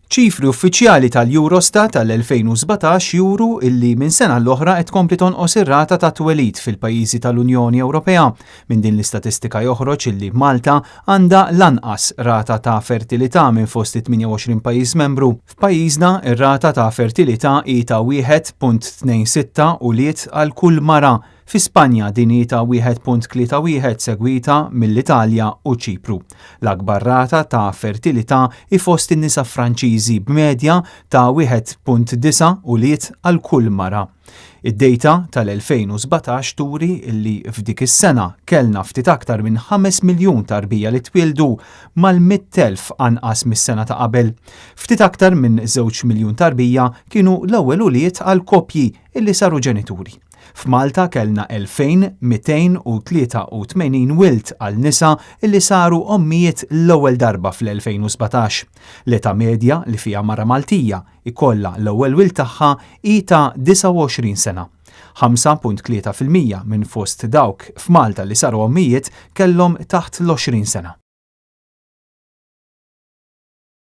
ċifri uffiċjali tal-Eurostat tal-2017 juru illi minn sena l-oħra qed tkompli tonqos ir-rata ta' twelid fil-pajjiżi tal-Unjoni Ewropea. Minn din l-istatistika joħroġ illi Malta għandha l-anqas rata ta' fertilità minn fost 28 pajjiż membru. F'pajjiżna ir-rata ta' fertilità hi ta' 1.26 ulied għal kull mara. Fi Spanja din hi ta' 1.31 segwita mill-Italja u Ċipru. L-akbar rata ta' fertilità hi fost in-nisa Franċiżi b'medja ta' 1.9 ulied għal kull mara. Id-dejta tal-2017 turi illi f'dik is-sena kellna ftit aktar minn 5 miljun tarbija li twildu mal-100,000 anqas mis-sena ta' qabel. Ftit aktar minn 2 miljun tarbija kienu l-ewwel ulied għal koppji illi saru ġenituri. F'Malta kellna 2283 wild għal nisa illi saru ommijiet l-ewwel darba fl-2017. L-età medja li fiha mara Maltija ikollha l-ewwel wild tagħha hi ta' 29 sena. 5.3% minn fost dawk f'Malta li saru ommijiet kellhom taħt l-20 sena.